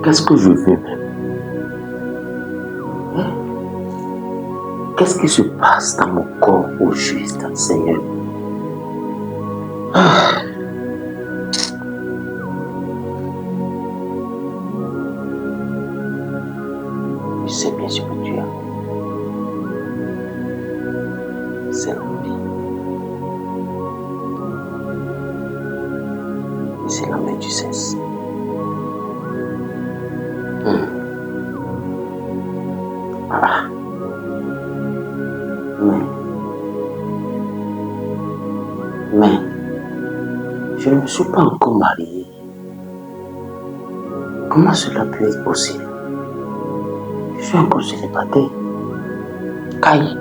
Qu'est-ce que je veux même? Hein? Qu'est-ce qui se passe dans mon corps au juste, Seigneur? Je sais bien ce que tu as. C'est la vie. Et c'est la main du cesse. Mais je ne me suis pas encore marié. Comment cela peut être possible? Je suis encore célibataire. Caille.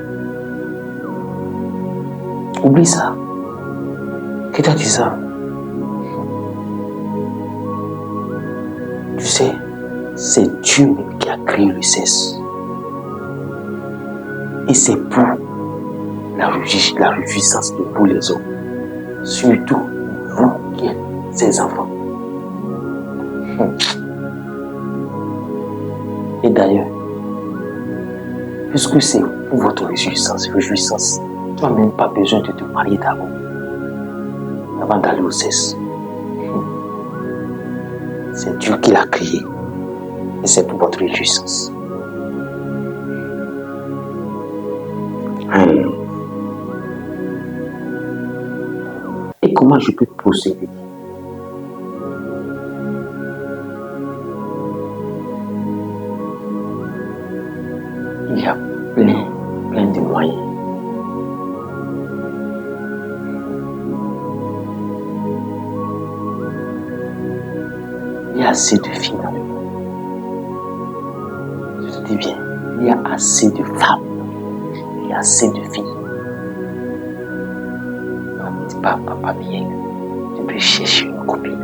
Oublie ça. Qui t'a dit ça? Tu sais, c'est Dieu même qui a créé le cesse. Et c'est pour la réjouissance de tous les hommes. Surtout vous qui êtes ses enfants. Et d'ailleurs, puisque c'est pour votre réjouissance, tu n'as même pas besoin de te marier d'abord, avant d'aller au cesse. C'est Dieu qui l'a créé. Et c'est pour votre réjouissance. Et comment je peux procéder? Il y a plein de moyens. Il y a assez de filles dans le monde. Je te dis bien, il y a assez de femmes. Il y a assez de filles. Ne dis pas, papa bien, tu peux chercher une copine.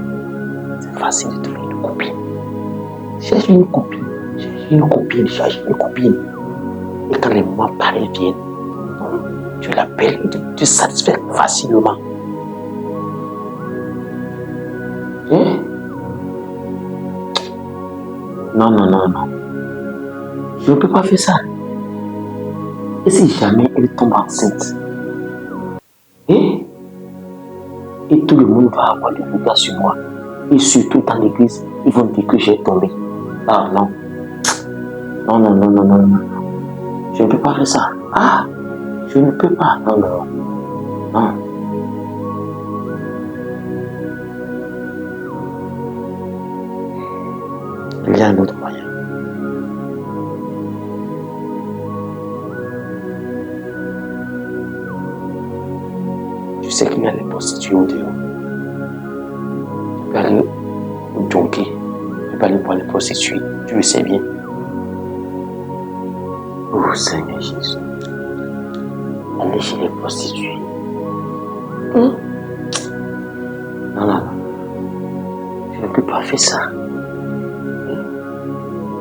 C'est facile de trouver une copine. Cherche une copine. Et quand les moments pareils viennent, tu l'appelles, tu satisfais facilement. Non. Je ne peux pas faire ça. Et si jamais elle tombe enceinte? Et tout le monde va avoir des regards sur moi. Et surtout dans l'église, ils vont dire que j'ai tombé. Ah non. Non. Je ne peux pas faire ça. Je ne peux pas. Non. Il y a un autre moyen. Tu sais qu'il y a des prostituées au dehors. Tu peux aller au junkie. Tu peux aller voir les prostituées. Tu le sais bien. Oh Seigneur Jésus. Aller chez les prostituées. Non. Je ne peux pas faire ça.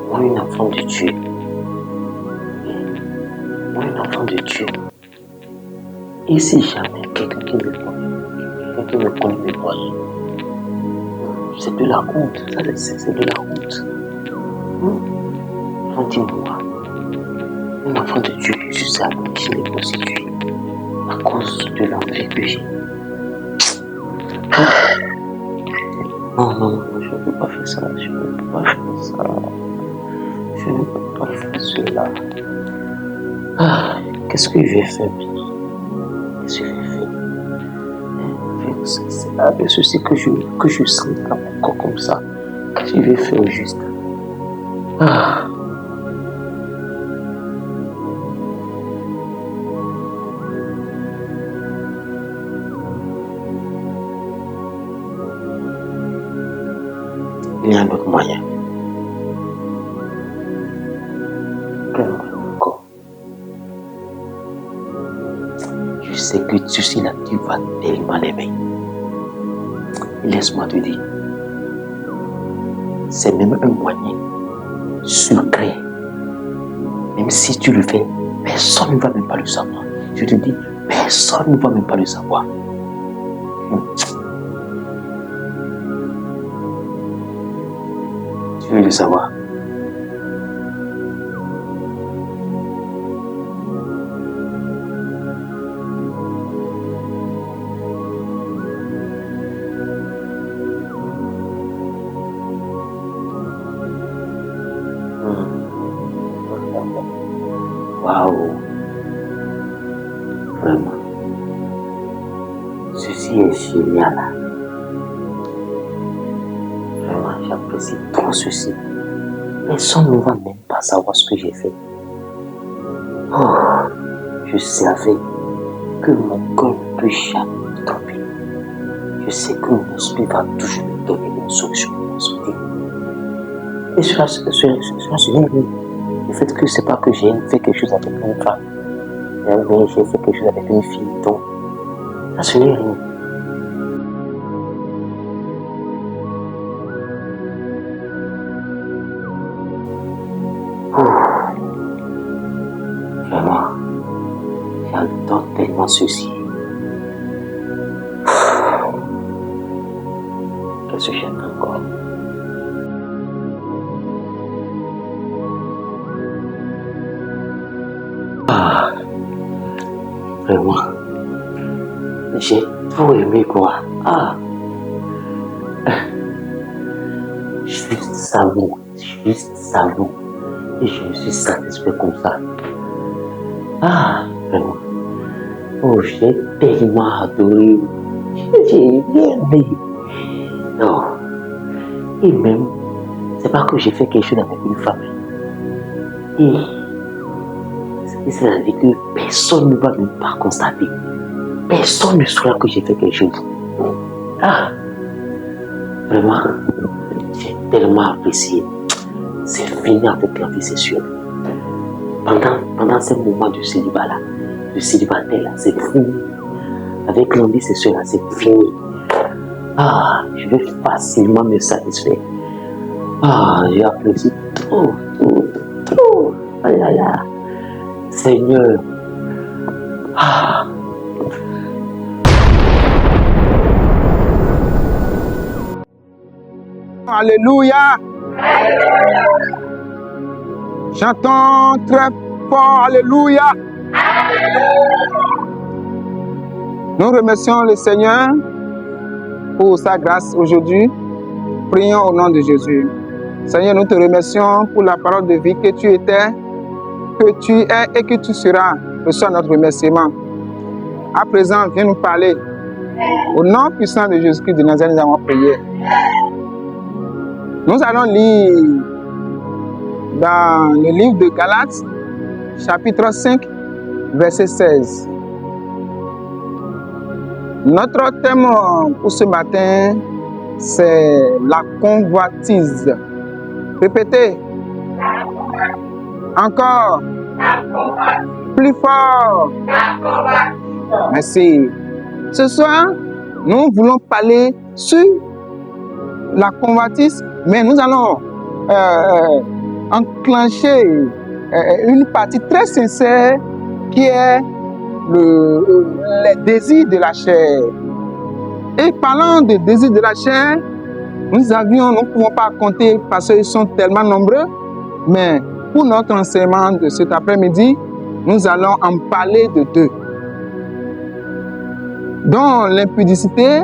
Moi, une enfant de Dieu. Et si jamais quelqu'un qui me connaît mes moyens, c'est de la honte. C'est de la honte. Dis-moi, un enfant de Dieu, je sais qui est prostitué à cause de l'envie que j'ai. Non, je ne peux pas faire ça. Je ne peux pas faire cela. Qu'est-ce que je vais faire maintenant? C'est avec ceci que je sens dans mon corps comme ça. Qu'est-ce que je vais faire au juste? Il y a un autre moyen. Quel moyen encore? Je sais que ceci-là, tu vas tellement l'aimer. Laisse-moi te dire. C'est même un moyen secret. Même si tu le fais, personne ne va même pas le savoir. Je te dis, personne ne va même pas le savoir. Tu Tu veux le savoir? Waouh! Vraiment. Ceci est génial. Vraiment, j'apprécie trop ceci. Personne ne va même pas savoir ce que j'ai fait. Oh, je savais que mon cœur ne peut jamais me tromper. Je sais que mon esprit va toujours me donner une solution à mon esprit. Et cela se vient le fait que c'est pas que j'ai fait quelque chose avec une femme, mais j'ai fait quelque chose avec une fille, donc ça se vient rien. Vraiment, j'adore tellement ceci. Qu'est-ce que j'aime encore? Vraiment, j'ai trop aimé quoi. Juste savon. Et je me suis satisfait comme ça. Vraiment. Oh, j'ai tellement adoré. J'ai bien aimé. Non. Et même, c'est pas que j'ai fait quelque chose avec une femme. Et c'est-à-dire que personne ne va même pas constater. Personne ne saura que j'ai fait quelque chose. Vraiment, j'ai tellement apprécié. C'est fini avec l'envie sexuelle. Pendant ces moments de célibat-là, de célibataire-là, c'est fini. Avec l'envie sexuelle-là, c'est fini. Je vais facilement me satisfaire. J'ai apprécié trop. Seigneur. Alléluia. Chantons très fort. Alléluia. Nous remercions le Seigneur pour sa grâce aujourd'hui. Prions au nom de Jésus. Seigneur, nous te remercions pour la parole de vie que tu étais, que tu es et que tu seras. Reçois notre remerciement. À présent, viens nous parler. Au nom puissant de Jésus-Christ de Nazareth, nous avons prié. Nous allons lire dans le livre de Galates, chapitre 5, verset 16. Notre thème pour ce matin, c'est la convoitise. Répétez. Encore. Plus fort. Merci. Ce soir, nous voulons parler sur la convoitise, mais nous allons enclencher une partie très sincère qui est les désirs de la chair. Et parlant des désirs de la chair, nous ne pouvons pas compter parce qu'ils sont tellement nombreux, mais pour notre enseignement de cet après-midi, nous allons en parler de deux, dont l'impudicité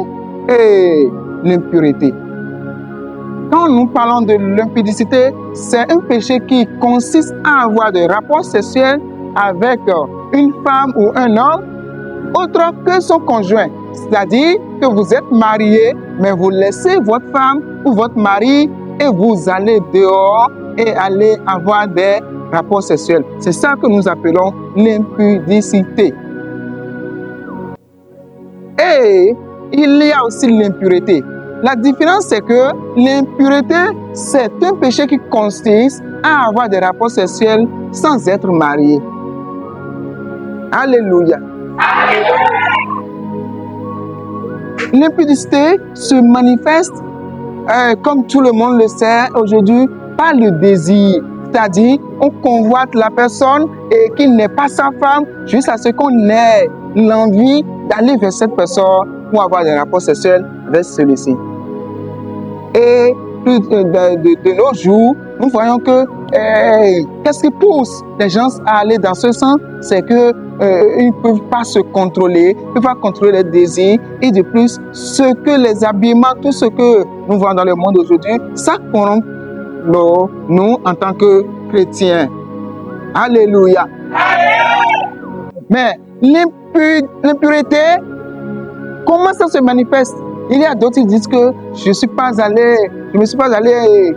et l'impureté. Quand nous parlons de l'impudicité, c'est un péché qui consiste à avoir des rapports sexuels avec une femme ou un homme autre que son conjoint. C'est-à-dire que vous êtes marié, mais vous laissez votre femme ou votre mari et vous allez dehors et allez avoir des rapports sexuels. C'est ça que nous appelons l'impudicité. Et il y a aussi l'impureté. La différence, c'est que l'impureté, c'est un péché qui consiste à avoir des rapports sexuels sans être marié. Alléluia. L'impudicité se manifeste, comme tout le monde le sait aujourd'hui, par le désir. C'est-à-dire, on convoite la personne et qu'il n'est pas sa femme, jusqu'à ce qu'on ait l'envie d'aller vers cette personne pour avoir des rapports sexuels avec celui-ci. Et de nos jours, nous voyons que qu'est-ce qui pousse les gens à aller dans ce sens? C'est que ils ne peuvent pas se contrôler, ils ne peuvent pas contrôler les désirs. Et de plus, ce que les habillements, tout ce que nous voyons dans le monde aujourd'hui, ça corrompt nous en tant que chrétiens. Alléluia. Mais l'impureté, comment ça se manifeste? Il y a d'autres qui disent que je ne me suis pas allé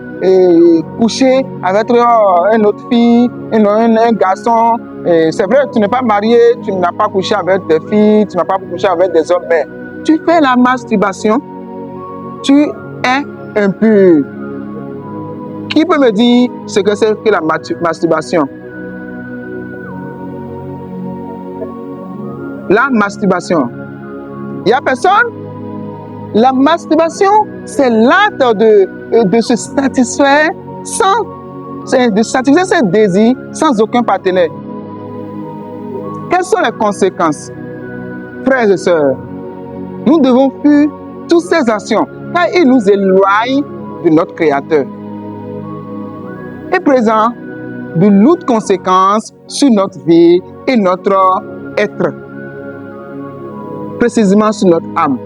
coucher avec une autre fille, un garçon. C'est vrai, tu n'es pas marié, tu n'as pas couché avec des filles, tu n'as pas couché avec des hommes, mais tu fais la masturbation, tu es impur. Qui peut me dire ce que c'est que la masturbation? La masturbation. Il n'y a personne? La masturbation, c'est l'acte de se satisfaire de satisfaire ses désirs sans aucun partenaire. Quelles sont les conséquences? Frères et sœurs, nous devons fuir toutes ces actions car ils nous éloignent de notre Créateur. Et présent, de lourdes conséquences sur notre vie et notre être. Précisément sur notre âme.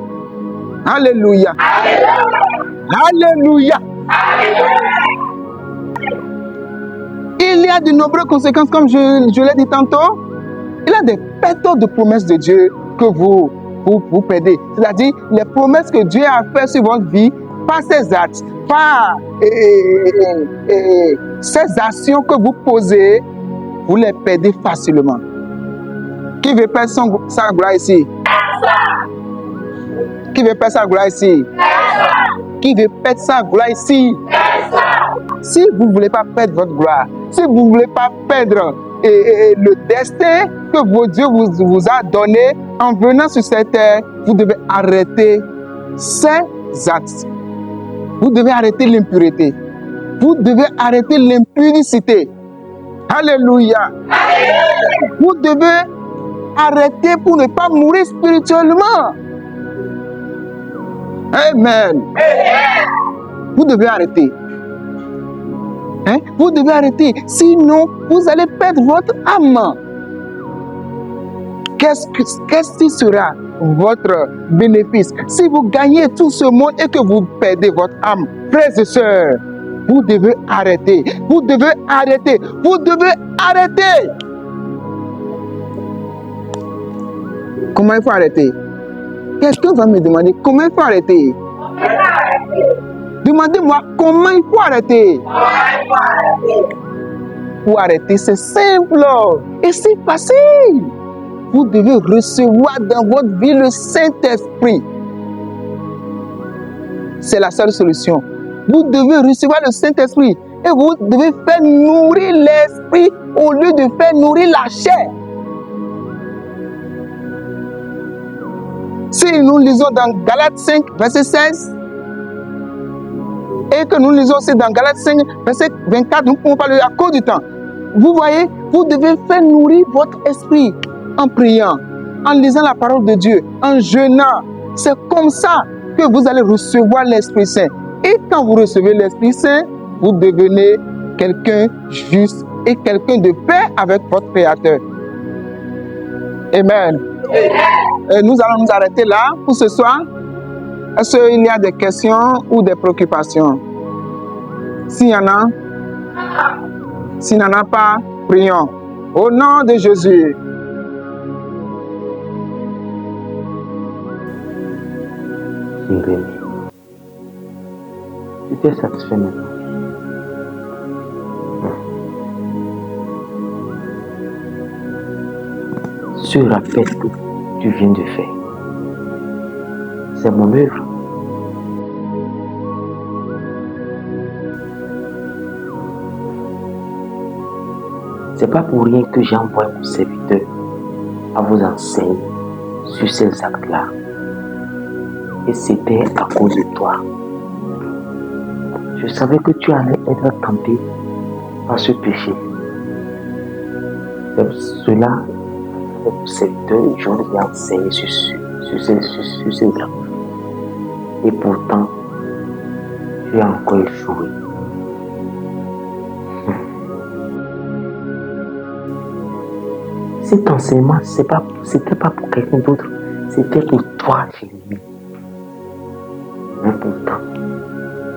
Alléluia. Alléluia. Il y a de nombreuses conséquences, comme je l'ai dit tantôt. Il y a des pertes de promesses de Dieu que vous perdez. C'est-à-dire les promesses que Dieu a faites sur votre vie par ses actes, par ces actions que vous posez, vous les perdez facilement. Qui veut perdre sa gloire ici? Qui veut perdre sa gloire ici? Qui veut perdre sa gloire ici? Si vous ne voulez pas perdre votre gloire, si vous ne voulez pas perdre le destin que Dieu vous a donné en venant sur cette terre, vous devez arrêter ces actes. Vous devez arrêter l'impureté. Vous devez arrêter l'impudicité. Alléluia. Vous devez arrêter pour ne pas mourir spirituellement. Amen. Vous devez arrêter. Vous devez arrêter. Sinon, vous allez perdre votre âme. Qu'est-ce qui sera votre bénéfice si vous gagnez tout ce monde et que vous perdez votre âme? Frères et sœurs, vous devez arrêter. Vous devez arrêter. Vous devez arrêter. Comment il faut arrêter? Quelqu'un va me demander comment il faut arrêter. Demandez-moi comment il faut arrêter. Pour arrêter, c'est simple et c'est facile. Vous devez recevoir dans votre vie le Saint-Esprit. C'est la seule solution. Vous devez recevoir le Saint-Esprit et vous devez faire nourrir l'Esprit au lieu de faire nourrir la chair. Si nous lisons dans Galates 5, verset 16, et que nous lisons aussi dans Galates 5, verset 24, nous ne pouvons pas le lire à cause du temps. Vous voyez, vous devez faire nourrir votre esprit en priant, en lisant la parole de Dieu, en jeûnant. C'est comme ça que vous allez recevoir l'Esprit Saint. Et quand vous recevez l'Esprit Saint, vous devenez quelqu'un juste et quelqu'un de paix avec votre Créateur. Amen. Et nous allons nous arrêter là pour ce soir. Est-ce qu'il y a des questions ou des préoccupations? S'il y en a, s'il n'y en a pas, prions. Au nom de Jésus. Jérémie, tu t'es satisfait maintenant. Ce rappel que tu viens de faire, c'est mon œuvre. C'est pas pour rien que j'envoie mon serviteur à vous enseigner sur ces actes-là. Et c'était à cause de toi. Je savais que tu allais être tenté par ce péché. C'est cela, mon serviteur, je l'ai enseigné sur ces actes. Et pourtant, Tu as encore échoué. Cet enseignement, c'était pas pour quelqu'un d'autre, c'était pour toi, Jérémie. Mais pourtant,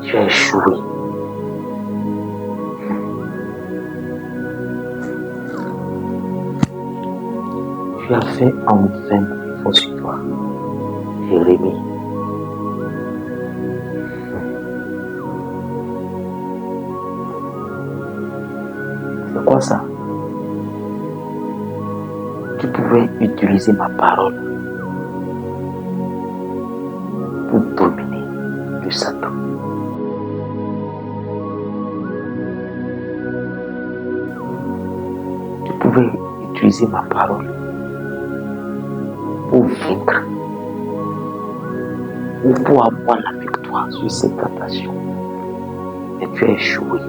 tu as échoué. Tu as fait en vain effort sur toi, Jérémie. C'est quoi ça? Tu pouvais utiliser ma parole pour dominer le Satan. Tu pouvais utiliser ma parole pour vaincre ou pour avoir la victoire sur cette tentation. Mais tu as échoué.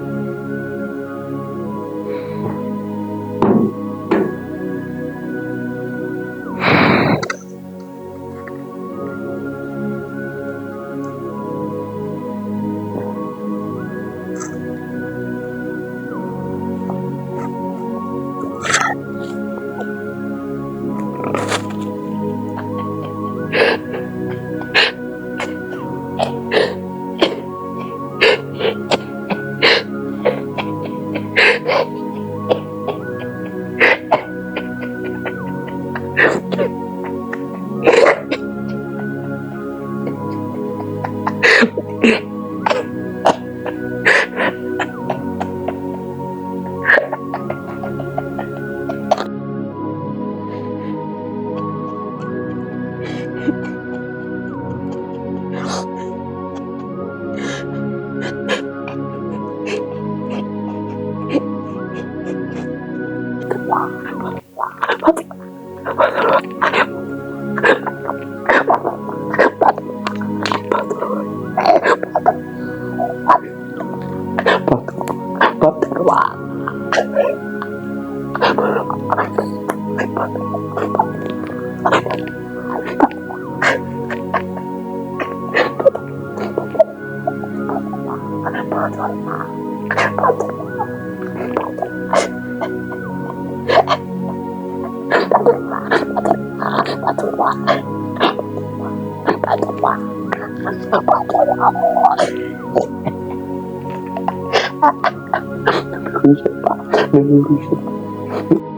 Ne me bougez pas.